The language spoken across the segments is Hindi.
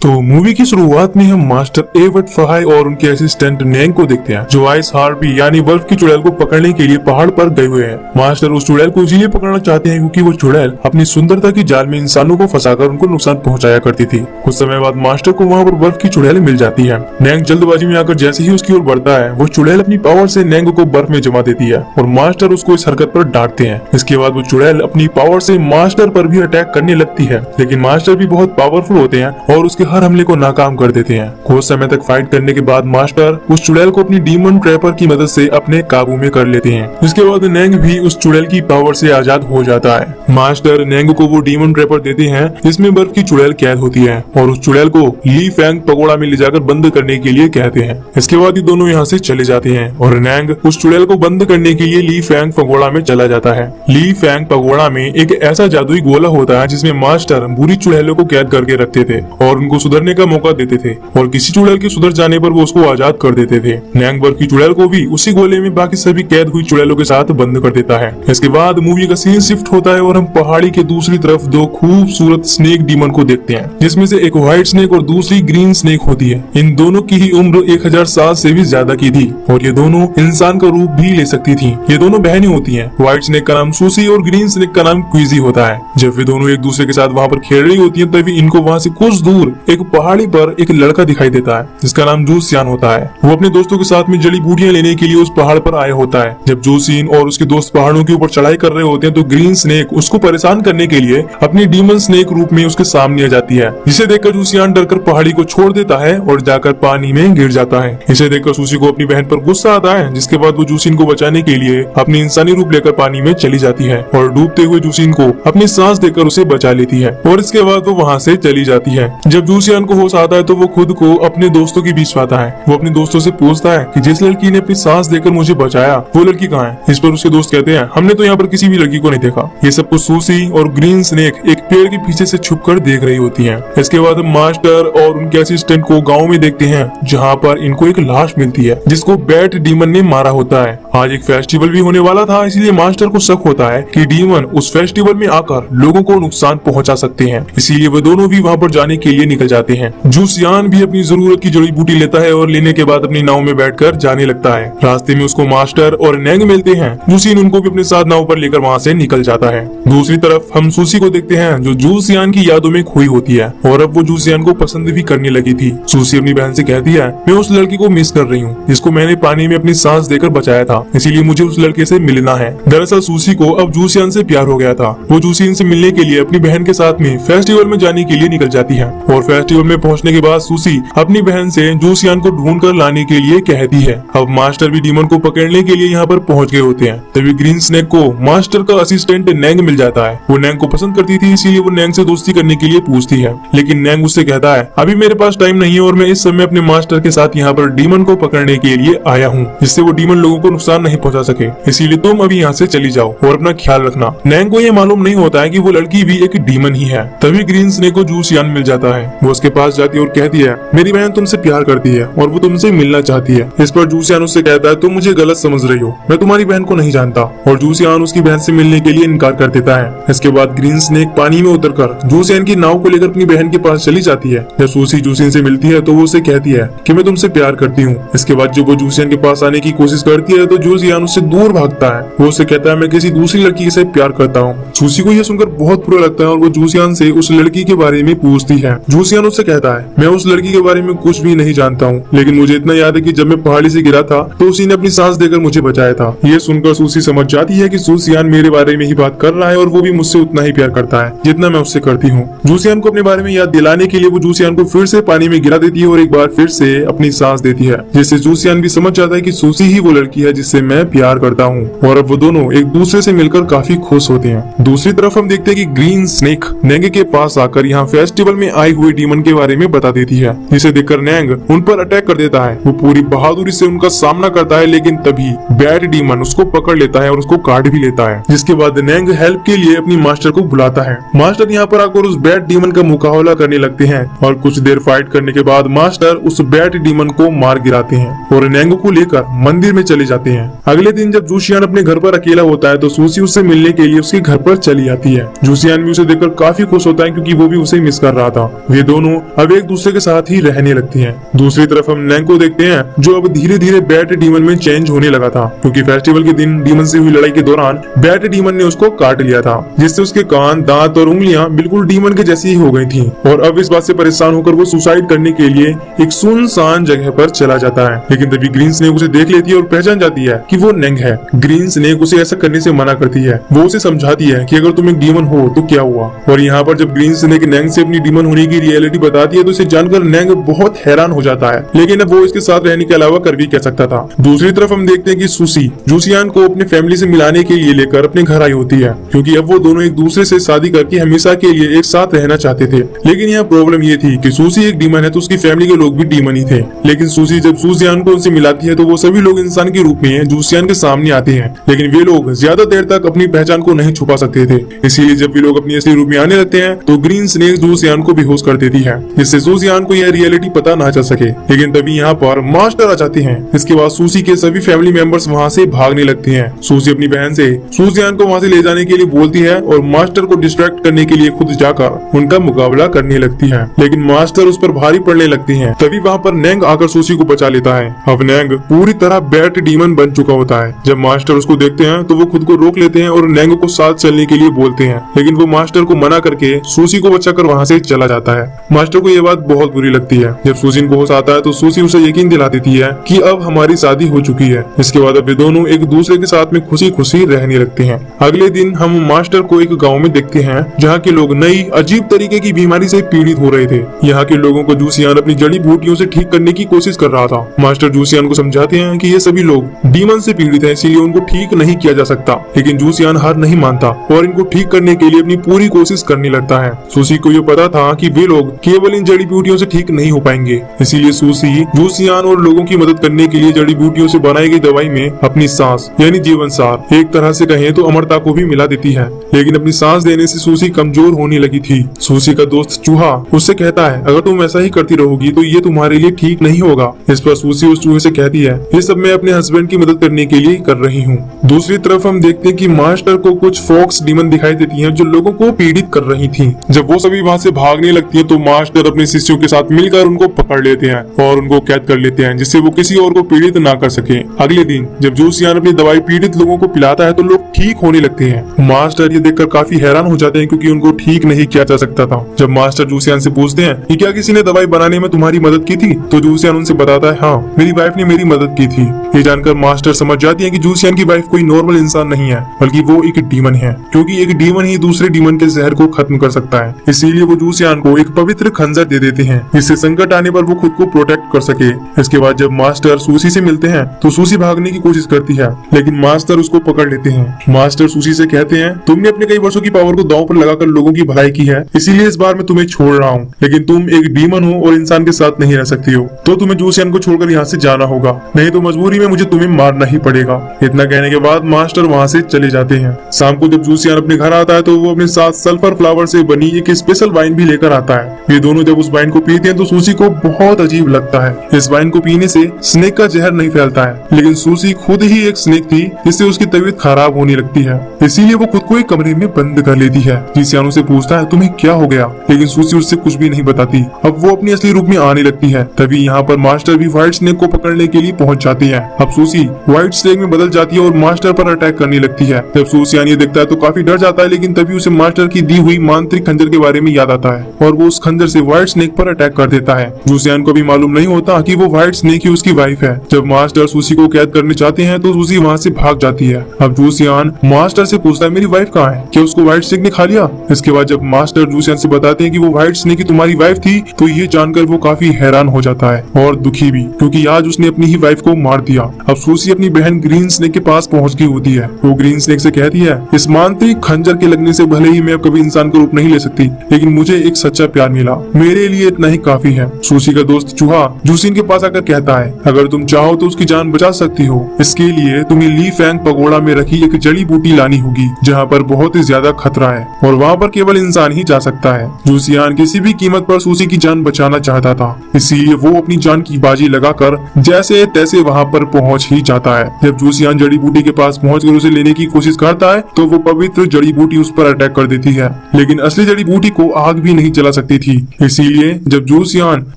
तो मूवी की शुरुआत में हम मास्टर एवट फहाई और उनके असिस्टेंट नेंग को देखते हैं, जो आइस हार्पी यानी बर्फ की चुड़ैल को पकड़ने के लिए पहाड़ पर गए हुए हैं। मास्टर उस चुड़ैल को इसीलिए पकड़ना चाहते हैं क्योंकि वो चुड़ैल अपनी सुंदरता की जाल में इंसानों को फंसाकर उनको नुकसान पहुंचाया करती थी। कुछ समय बाद मास्टर को वहाँ पर बर्फ की चुड़ैल मिल जाती है। नेंग जल्दबाजी में आकर जैसे ही उसकी ओर बढ़ता है, वो चुड़ैल अपनी पावर से नेंग को बर्फ में जमा देती है और मास्टर उसको इस हरकत पर डांटते हैं। इसके बाद वो चुड़ैल अपनी पावर से मास्टर पर भी अटैक करने लगती है, लेकिन मास्टर भी बहुत पावरफुल होते हैं और उसके हर हमले को नाकाम कर देते हैं। कुछ समय तक फाइट करने के बाद मास्टर उस चुड़ैल को अपनी डीमन ट्रैपर की मदद से अपने काबू में कर लेते हैं। इसके बाद नेंग भी उस चुड़ैल की पावर से आजाद हो जाता है। मास्टर नेंग को वो डीमन ट्रैपर देते हैं जिसमें बर्फ की चुड़ैल कैद होती है और उस चुड़ैल को ली फैंग पगोड़ा में ले जाकर बंद करने के लिए कहते हैं। इसके बाद ये दोनों यहाँ से चले जाते हैं और नेंग उस चुड़ैल को बंद करने के लिए ली फैंग पगोड़ा में चला जाता है। ली फैंग पगोड़ा में एक ऐसा जादुई गोला होता है जिसमें मास्टर बुरी चुड़ैलों को कैद करके रखते थे और उनको सुधरने का मौका देते थे और किसी चुड़ैल के सुधर जाने पर वो उसको आजाद कर देते थे। नेंग बर्फ की चुड़ैल को भी उसी गोले में बाकी सभी कैद हुई चुड़ैलों के साथ बंद कर देता है। इसके बाद मूवी का सीन शिफ्ट होता है और हम पहाड़ी के दूसरी तरफ दो खूबसूरत स्नेक डीमन को देखते हैं, जिसमें से एक व्हाइट स्नेक और दूसरी ग्रीन स्नेक होती है। इन दोनों की ही उम्र 1000 साल से भी ज्यादा की थी और ये दोनों इंसान का रूप भी ले सकती थी। ये दोनों बहनें होती हैं। व्हाइट स्नेक का नाम सूसी और ग्रीन स्नेक का नाम क्विजी होता है। जब वे दोनों एक दूसरे के साथ वहाँ पर खेल रही होती हैं, तभी इनको वहाँ से कुछ दूर एक पहाड़ी पर एक लड़का दिखाई देता है जिसका नाम जूसियान होता है। वो अपने दोस्तों के साथ में जड़ी बूटियां लेने के लिए उस पहाड़ पर आया होता है। जब जूसिन और उसके दोस्त पहाड़ों के ऊपर चढ़ाई कर रहे होते हैं तो ग्रीन स्नेक उसको परेशान करने के लिए अपनी डीमन स्नेक रूप में उसके सामने आ जाती है, जिसे देखकर जूसियान डरकर पहाड़ी को छोड़ देता है और जाकर पानी में गिर जाता है। इसे देखकर सूसी को अपनी बहन पर गुस्सा आता है, जिसके बाद वो जूसिन को बचाने के लिए अपनी इंसानी रूप लेकर पानी में चली जाती है और डूबते हुए जूसिन को अपनी सांस देकर उसे बचा लेती है और इसके बाद वो वहाँ से चली जाती है। जब जूसियान को होश आता है तो वो खुद को अपने दोस्तों के बीच पाता है। वो अपने दोस्तों से पूछता है कि जिस लड़की ने अपनी सांस देकर मुझे बचाया वो लड़की कहाँ है। इस पर उसके दोस्त कहते हैं, हमने तो यहाँ पर किसी भी लड़की को नहीं देखा। ये सब कुछ सूसी और ग्रीन स्नेक एक पेड़ के पीछे से छुपकर देख रही होती हैं। इसके बाद हम मास्टर और उनके असिस्टेंट को गाँव में देखते हैं, जहाँ पर इनको एक लाश मिलती है जिसको बैट डीमन ने मारा होता है। आज एक फेस्टिवल भी होने वाला था, इसलिए मास्टर को शक होता है कि डीमन उस फेस्टिवल में आकर लोगों को नुकसान पहुंचा सकते हैं, इसीलिए वे दोनों भी वहां पर जाने के लिए निकल जाते हैं। जूसियान भी अपनी जरूरत की जड़ी बूटी लेता है और लेने के बाद अपनी नाव में बैठकर जाने लगता है। रास्ते में उसको मास्टर और नेंग मिलते हैं। जूसिन उनको भी अपने साथ नाव पर लेकर वहाँ से निकल जाता है। दूसरी तरफ हम सूसी को देखते हैं, जो जूसियान की यादों में खोई होती है और अब वो जूसियान को पसंद भी करने लगी थी। सूसी अपनी बहन से कहती है, मैं उस लड़की को मिस कर रही हूँ जिसको मैंने पानी में अपनी सांस देकर बचाया था, इसीलिए मुझे उस लड़के से मिलना है। दरअसल सूसी को अब जूसियान से प्यार हो गया था। वो जूसियन से मिलने के लिए अपनी बहन के साथ में फेस्टिवल में जाने के लिए निकल जाती है और फेस्टिवल में पहुंचने के बाद सूसी अपनी बहन से जूसियान को ढूंढ कर लाने के लिए कहती है। अब मास्टर भी डीमन को पकड़ने के लिए यहाँ पर पहुंच गए होते हैं। तभी ग्रीन स्नेक को मास्टर का असिस्टेंट नेंग मिल जाता है। वो नेंग को पसंद करती थी, इसीलिए वो नेंग से दोस्ती करने के लिए पूछती है, लेकिन नेंग उससे कहता है, अभी मेरे पास टाइम नहीं है और मैं इस समय अपने मास्टर के साथ यहाँ पर डीमन को पकड़ने के लिए आया हूँ, जिससे वो डीमन लोगों को नुकसान नहीं पहुँचा सके, इसीलिए तुम अभी यहाँ से चली जाओ और अपना ख्याल रखना। नेंग को ये मालूम नहीं होता है कि वो लड़की भी एक डीमन ही है। तभी ग्रीन स्नेक को जूसियान मिल जाता है। वो उसके पास जाती है और कहती है, मेरी बहन तुमसे प्यार करती है और वो तुमसे मिलना चाहती है। इस पर जूसियान उससे कहता है, तुम मुझे गलत समझ रही हो, मैं तुम्हारी बहन को नहीं जानता, और जूसियान उसकी बहन से मिलने के लिए इनकार कर देता है। इसके बाद ग्रीन स्नेक पानी में उतरकर जूसियान की नाव को लेकर अपनी बहन के पास चली जाती है। जब सूसी जूसियन से मिलती है तो वो उसे कहती है कि मैं तुमसे प्यार करती हूँ। इसके बाद जब वो जूसियन के पास आने की कोशिश करती है तो जूसियान उससे दूर भागता है। वो उससे कहता है, मैं किसी दूसरी लड़की से प्यार करता हूँ। सूसी को यह सुनकर बहुत बुरा लगता है और वो जूसियान से उस लड़की के बारे में पूछती है। जूसियान उससे कहता है, मैं उस लड़की के बारे में कुछ भी नहीं जानता हूँ, लेकिन मुझे इतना याद है कि जब मैं पहाड़ी से गिरा था तो उसी ने अपनी सांस देकर मुझे बचाया था। ये सुनकर सूसी समझ जाती है कि जूसियान मेरे बारे में ही बात कर रहा है और वो भी मुझसे उतना ही प्यार करता है जितना मैं उससे करती हूँ। जूसियान को अपने बारे में याद दिलाने के लिए वो जूसियान को फिर से पानी में गिरा देती है और एक बार फिर से अपनी सांस देती है, जिससे जूसियान भी समझ जाता है कि सूसी ही वो लड़की है जिससे मैं प्यार करता हूँ और अब वो दोनों एक दूसरे से मिलकर काफी खुश होते हैं। दूसरी तरफ हम देखते हैं कि ग्रीन स्नेक नेंग के पास आकर यहाँ फेस्टिवल में आई हुई डीमन के बारे में बता देती है, जिसे देखकर नेंग उन पर अटैक कर देता है। वो पूरी बहादुरी से उनका सामना करता है, लेकिन तभी बैड डीमन उसको पकड़ लेता है और उसको काट भी लेता है, जिसके बाद नेंग हेल्प के लिए अपनी मास्टर को बुलाता है। मास्टर यहाँ पर आकर उस बैड डीमन का मुकाबला करने लगते हैं और कुछ देर फाइट करने के बाद मास्टर उस बैड डीमन को मार गिराते हैं और नेंग को लेकर मंदिर में चले जाते हैं। अगले दिन जब जूसियान अपने घर पर अकेला होता है तो सूसी उससे मिलने के लिए उसके घर पर चली आती है। जूसियान भी उसे देखकर काफी खुश होता है क्योंकि वो भी उसे मिस कर रहा था। वे दोनों अब एक दूसरे के साथ ही रहने लगती हैं। दूसरी तरफ हम नैंग को देखते हैं जो अब धीरे धीरे बैट डीमन में चेंज होने लगा था, क्योंकि फेस्टिवल के दिन डीमन से हुई लड़ाई के दौरान बैट डीमन ने उसको काट लिया था, जिससे उसके कान, दांत और उंगलियां बिल्कुल डीमन के जैसी ही हो गई थी। और अब इस बात से परेशान होकर वो सुसाइड करने के लिए एक सुनसान जगह पर चला जाता है। लेकिन तभी ग्रीन स्नेक उसे देख लेती है और पहचान जाती है कि वो नैंग है। ग्रीन स्नेक उसे ऐसा करने से मना करती है। वो उसे समझाती है कि अगर तुम एक डीमन हो तो क्या हुआ। और यहाँ पर जब ग्रीन स्नेक नैंग से अपनी डीमन होने की रियलिटी बताती है तो इसे जानकर नैंग बहुत हैरान हो जाता है, लेकिन अब वो इसके साथ रहने के अलावा कर भी कह सकता था। दूसरी तरफ हम देखते हैं कि सूसी जूसियान को अपने फैमिली से मिलाने के लिए लेकर अपने घर आई होती है, क्योंकि अब वो दोनों एक दूसरे से शादी करके हमेशा के लिए एक साथ रहना चाहते थे। लेकिन यहाँ प्रॉब्लम ये थी कि सूसी एक डीमन है तो उसकी फैमिली के लोग भी डीमन ही थे। लेकिन सूसी जब जूसियान को उनसे मिलाती है तो वो सभी लोग इंसान के रूप में जूसियान के सामने आते हैं, लेकिन वे लोग ज्यादा देर तक अपनी पहचान को नहीं छुपा सकते थे। इसीलिए जब वे लोग अपनी असली रूप में आने लगते हैं तो ग्रीन स्नेक जूसियान को बेहोश कर देती है, जिससे जूसियान को यह रियलिटी पता ना चल सके। लेकिन तभी यहाँ पर मास्टर आ जाते हैं। इसके बाद सूसी के सभी फैमिली मेंबर्स वहाँ से भागने लगते हैं। सूसी अपनी बहन से जूसियान को वहाँ से ले जाने के लिए बोलती है और मास्टर को डिस्ट्रैक्ट करने के लिए खुद जाकर उनका मुकाबला करने लगती है, लेकिन मास्टर उस पर भारी पड़ने लगती हैं। तभी वहाँ पर नैंग आकर सूसी को बचा लेता है। अब नैंग पूरी तरह बैट डीमन बन चुका होता है। जब मास्टर उसको देखते हैं तो वो खुद को रोक लेते हैं और नैंग को साथ चलने के लिए बोलते हैं, लेकिन वो मास्टर को मना करके सूसी को बचाकर वहाँ से चला जाता है। मास्टर को ये बात बहुत बुरी लगती है। जब सूसी को होश आता है तो सूसी उसे यकीन दिला देती है कि अब हमारी शादी हो चुकी है। इसके बाद अब वे दोनों एक दूसरे के साथ में खुशी खुशी रहने लगते हैं। अगले दिन हम मास्टर को एक गाँव में देखते हैं जहाँ के लोग नई अजीब तरीके की बीमारी से पीड़ित हो रहे थे। यहाँ के लोगों को जूसियान अपनी जड़ी बूटियों से ठीक करने की कोशिश कर रहा था। मास्टर जूसियान को समझाते हैं कि ये सभी लोग डीमन से पीड़ित हैं, इसीलिए उनको ठीक नहीं किया जा सकता। लेकिन जूसियान हार नहीं मानता और इनको ठीक करने के लिए अपनी पूरी कोशिश करने लगता है। सूसी को ये पता था कि वे लोग केवल इन जड़ी बूटियों से ठीक नहीं हो पाएंगे, इसीलिए सूसी जूसियान और लोगों की मदद करने के लिए जड़ी बूटियों से बनाई गई दवाई में अपनी सांस यानी जीवन सार, एक तरह से कहें तो अमरता को भी मिला देती है। लेकिन अपनी सांस देने से सूसी कमजोर होने लगी थी। सूसी का दोस्त चूहा उससे कहता है अगर तुम ऐसा ही करती रहोगी तो ये तुम्हारे लिए ठीक नहीं होगा। इस पर सूसी उस चूहे से कहती है ये सब मैं अपने हस्बैंड की मदद करने के लिए कर रही हूँ। दूसरी तरफ हम देखते हैं कि मास्टर को कुछ फॉक्स डीमन दिखाई देती हैं जो लोगों को पीड़ित कर रही थी। जब वो सभी वहाँ से भागने लगती है तो मास्टर अपने शिष्यों के साथ मिलकर उनको पकड़ लेते हैं और उनको कैद कर लेते हैं, जिससे वो किसी और को पीड़ित ना कर सके। अगले दिन जब जूसियान अपनी दवाई पीड़ित लोगों को पिलाता है तो लोग ठीक होने लगते हैं। मास्टर ये देखकर काफी हैरान हो जाते हैं क्योंकि उनको ठीक नहीं किया जा सकता था। जब मास्टर जूसियान से पूछते हैं कि क्या किसी ने दवाई बनाने में तुम्हारी मदद की थी, तो जूसियान उनसे बताता है हाँ मेरी वाइफ ने मेरी मदद की थी। ये जानकर मास्टर समझ जाती है कि जूसियान की वाइफ कोई नॉर्मल इंसान नहीं है बल्कि वो एक डीमन है, क्योंकि एक डीमन ही दूसरे डीमन के जहर को खत्म कर सकता है। इसीलिए वो जूसियान को एक पवित्र खंजर दे देते हैं जिससे संकट आने पर वो खुद को प्रोटेक्ट कर सके। इसके बाद जब मास्टर सूसी से मिलते हैं तो सूसी भागने की कोशिश करती है, लेकिन मास्टर उसको पकड़ लेते हैं। मास्टर सूसी से कहते हैं तुमने अपने कई वर्षों की पावर को दांव पर लगाकर लोगों की भलाई की है, इसीलिए इस बार मैं तुम्हें छोड़ रहा हूँ। लेकिन तुम एक डीमन हो और इंसान के साथ नहीं रह सकती हो, तो तुम्हें जूसियान को छोड़कर यहाँ से जाना होगा, नहीं तो मजबूरी में मुझे तुम्हें मारना ही पड़ेगा। इतना कहने के बाद मास्टर वहाँ से चले जाते हैं। शाम को जब जूसियान अपने घर आता है तो वो अपने साथ सल्फर फ्लावर से बनी एक स्पेशल वाइन भी लेकर आता है। ये दोनों जब उस वाइन को पीते हैं तो सूसी को बहुत अजीब लगता है। इस वाइन को पीने से स्नेक का जहर नहीं फैलता है, लेकिन सूसी खुद ही एक स्नेक थी जिससे उसकी तबीयत खराब होने लगती है। इसीलिए वो खुद को एक कमरे में बंद कर लेती है। जूसियान उससे पूछता है तुम्हें क्या हो गया, लेकिन सूसी उससे कुछ भी नहीं बताती। अब वो अपनी असली रूप में आने लगती है। तभी यहाँ पर मास्टर भी व्हाइट स्नेक को पकड़ने के लिए पहुंच जाती है। अब सूसी व्हाइट स्नेक में बदल जाती है और मास्टर पर अटैक करने लगती है। जब जूसियान ये देखता है तो काफी डर जाता है, लेकिन तभी उसे मास्टर की दी हुई मांत्रिक खंजर के बारे में याद आता है और वो उस खंजर से व्हाइट स्नेक पर अटैक कर देता है। जूसियान को भी मालूम नहीं होता कि वो व्हाइट स्नेक ही उसकी वाइफ है। जब मास्टर सूसी को कैद करने चाहते हैं तो सूसी वहाँ से भाग जाती है। अब जूसियान मास्टर से पूछता है मेरी वाइफ कहाँ है, क्या उसको व्हाइट स्नेक ने खा लिया। इसके बाद जब मास्टर जूसियान से बताते हैं कि वो व्हाइट स्नेक ही तुम्हारी वाइफ थी, तो ये जानकर वो काफी हैरान हो जाता है और दुखी भी, क्योंकि आज उसने अपनी ही वाइफ को मार दिया। अब सूसी अपनी बहन ग्रीन स्नेक के पास पहुंच गई होती है। वो ग्रीन स्नेक से कहती है इस मांत्रिक खंजर के लगने से भले ही मैं अब कभी इंसान का रूप नहीं ले सकती, लेकिन मुझे एक सच्चा प्यार मिला, मेरे लिए इतना ही काफी है। सूसी का दोस्त चूहा जूसिन के पास आकर कहता है अगर तुम चाहो तो उसकी जान बचा सकती हो, इसके लिए तुम्हें ली फैंग पगोड़ा में रखी एक जड़ी बूटी लानी होगी जहाँ पर बहुत ही ज्यादा खतरा है और वहाँ पर केवल इंसान ही जा सकता है। जूसियान किसी भी कीमत पर सूसी की जान बचाना चाहता था, इसीलिए वो अपनी जान की बाजी लगाकर जैसे तैसे वहाँ पर पहुँच ही जाता है। जब जूसियान जड़ी बूटी के पास पहुँचकर उसे लेने की कोशिश करता है तो वो पवित्र जड़ी बूटी उस पर अटैक कर देती है, लेकिन असली जड़ी बूटी को आग भी नहीं जला सकती थी। इसीलिए जब जूसियान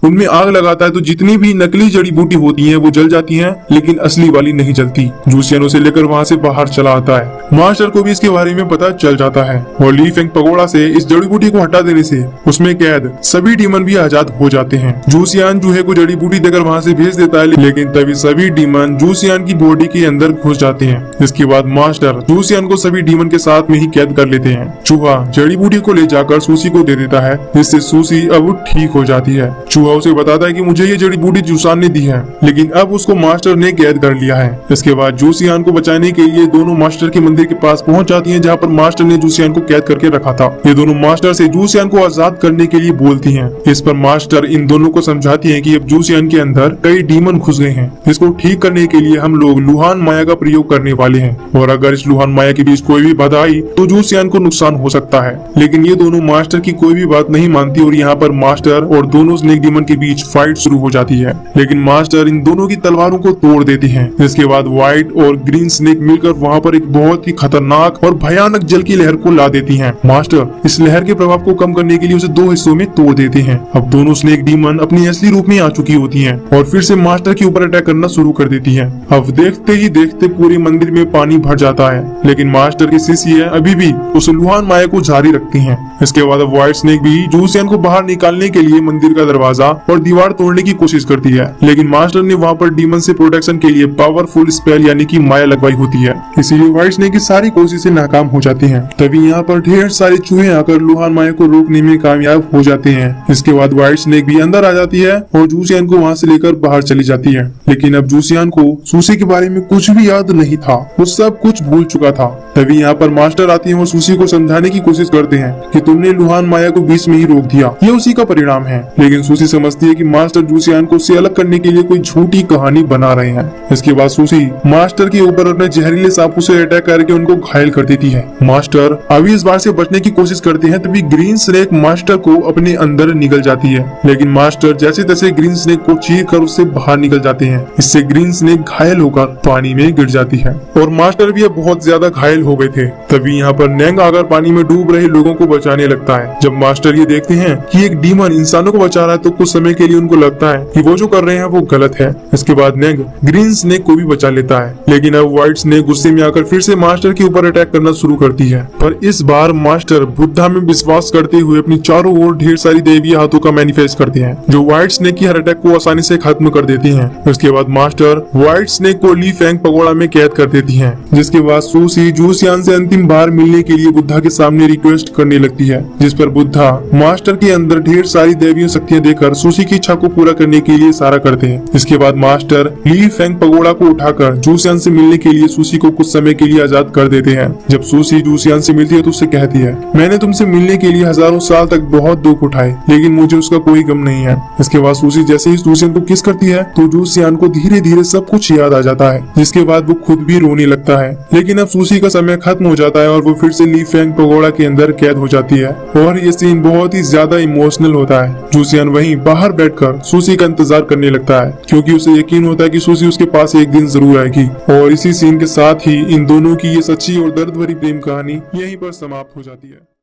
उनमें आग लगाता है तो जितनी भी नकली जड़ी बूटी होती हैं वो जल जाती हैं, लेकिन असली वाली नहीं जलती। जूसियान उसे लेकर वहाँ से बाहर चला आता है। मास्टर को भी इसके बारे में पता चल जाता है और ली फेंग पगोड़ा से इस जड़ी बूटी को हटा देने से उसमें कैद सभी डीमन भी आजाद हो जाते हैं। जूसियान चूहे को जड़ी बूटी देकर वहाँ से भेज देता है, लेकिन तभी सभी डीमन जूसियान की बॉडी के अंदर घुस जाते हैं। इसके बाद मास्टर जूसियान को सभी डीमन के साथ में ही कैद कर लेते हैं। चूहा जड़ी बूटी को ले जाकर सूसी को दे देता है, जिससे सूसी अब ठीक हो जाती है। चूहा उसे बताता है कि मुझे ये जड़ी बूटी जूसियान ने दी है, लेकिन अब उसको मास्टर ने कैद कर लिया है। इसके बाद जूसियान को बचाने के लिए दोनों मास्टर के मंदिर के पास पहुंच जाती हैं, जहां पर मास्टर ने जूसियान को कैद करके रखा था। ये दोनों मास्टर से जूसियान को आजाद करने के लिए बोलती हैं। इस पर मास्टर इन दोनों को समझाती हैं कि अब जूसियान के अंदर कई डीमन घुस गए हैं, जिसको ठीक करने के लिए हम लोग लुहान माया का प्रयोग करने वाले हैं, और अगर इस लुहान माया के बीच कोई भी बाधा आई तो जूसियान को नुकसान हो सकता है। लेकिन ये दोनों मास्टर की कोई भी बात नहीं मानती और यहाँ पर मास्टर और दोनों स्नेक डीमन के बीच फाइट शुरू हो जाती है। लेकिन मास्टर इन दोनों की तलवारों को तोड़ देती है। इसके बाद व्हाइट और ग्रीन स्नेक मिलकर वहाँ पर एक बहुत ही खतरनाक और भयानक जल की लहर को ला देती है। मास्टर इस लहर के प्रभाव को कम करने के लिए उसे दो हिस्सों में तोड़ देते हैं। अब दोनों स्नेक डीमन अपनी असली रूप में आ चुकी होती हैं और फिर से मास्टर के ऊपर अटैक करना शुरू कर देती हैं। अब देखते ही देखते पूरे मंदिर में पानी भर जाता है, लेकिन मास्टर की शिष्य अभी भी उस लुहान माया को जारी रखती हैं। इसके बाद अब व्हाइट स्नेक भी जूसियान को बाहर निकालने के लिए मंदिर का दरवाजा और दीवार तोड़ने की कोशिश करती है, लेकिन मास्टर ने वहाँ पर डीमन से प्रोटेक्शन के लिए पावरफुल स्पेल यानी कि माया लगवाई होती है। इसीलिए व्हाइट स्नेक की सारी कोशिशें नाकाम हो जाती हैं। तभी यहाँ पर ढेर सारे चूहे आकर लुहान माया को रोकने में कामयाब हो जाते हैं। इसके बाद व्हाइट स्नेक भी अंदर आ जाती है और जूसियान को वहाँ से लेकर बाहर चली जाती है। लेकिन अब जूसियान को सूसी के बारे में कुछ भी याद नहीं था, वो सब कुछ भूल चुका था। तभी यहाँ पर मास्टर आती है और सूसी को समझाने की कोशिश करते हैं कि तुमने लुहान माया को बीच में ही रोक दिया, ये उसी का परिणाम है। लेकिन सूसी समझती है कि मास्टर जूसियान को उससे अलग करने के लिए कोई झूठी कहानी बना रहे हैं। इसके बाद सूसी मास्टर के ऊपर अपने जहरीले सांपों से अटैक करके उनको घायल कर देती है। मास्टर अभी इस बार से बचने की कोशिश करते हैं, तभी ग्रीन स्नेक मास्टर को अपने अंदर निगल जाती है, लेकिन मास्टर जैसे तैसे ग्रीन स्नेक को चीर कर उससे बाहर निकल जाते हैं। इससे ग्रीन स्नेक घायल होकर पानी में गिर जाती है और मास्टर भी अब बहुत ज्यादा घायल हो गए थे। तभी यहाँ पर नेंग आकर पानी में डूब रहे लोगों को बचाने लगता है। जब मास्टर ये देखते हैं कि एक डीमन इंसानों को बचा रहा है तो कुछ समय के लिए उनको लगता है कि वो जो कर रहे हैं वो गलत है। इसके बाद नेंग ग्रीन स्नेक को भी बचा लेता है, लेकिन अब व्हाइट स्नेक गुस्से में आकर फिर से मास्टर के ऊपर अटैक करना शुरू करती है। पर इस बार मास्टर बुद्धा में विश्वास करते हुए अपनी चारों ओर ढेर सारी देवी हाथों का मैनिफेस्ट करते हैं, जो व्हाइट स्नेक की हर अटैक को आसानी से खत्म कर देती हैं। उसके बाद मास्टर व्हाइट स्नेक को ली फेंग पगोड़ा में कैद कर देती हैं, जिसके बाद सूसी जूसियान से अंतिम बार मिलने के लिए बुद्धा के सामने रिक्वेस्ट करने लगती है, जिस पर बुद्धा मास्टर के अंदर ढेर सारी दैवीय शक्तियां देकर सूसी की इच्छा को पूरा करने के लिए इशारा करते हैं। इसके बाद मास्टर ली फेंग पगोड़ा को उठाकर जूसियान से मिलने के लिए सूसी को कुछ समय के लिए आजाद कर देते हैं। जब सूसी जूसियान से मिलती है तो उससे कहती है, मैंने तुमसे मिलने के लिए हजारों साल तक बहुत दुख उठाए, लेकिन मुझे उसका कोई गम नहीं है। इसके बाद सूसी जैसे ही जूसियान को किस करती है तो जूसियान को धीरे धीरे सब कुछ याद आ जाता है, जिसके बाद वो खुद भी रोने लगता है। लेकिन अब सूसी का समय खत्म हो जाता है और वो फिर से ली फेंग पगोड़ा के अंदर कैद हो जाती है और ये सीन बहुत ही ज्यादा इमोशनल होता है। जूसियान वहीं बाहर बैठकर सूसी का इंतजार करने लगता है, क्योंकि उसे यकीन होता है कि सूसी उसके पास एक दिन जरूर आएगी। और इसी सीन के साथ ही इन दोनों की ये सच्ची और दर्द भरी प्रेम कहानी यहीं पर समाप्त हो जाती है।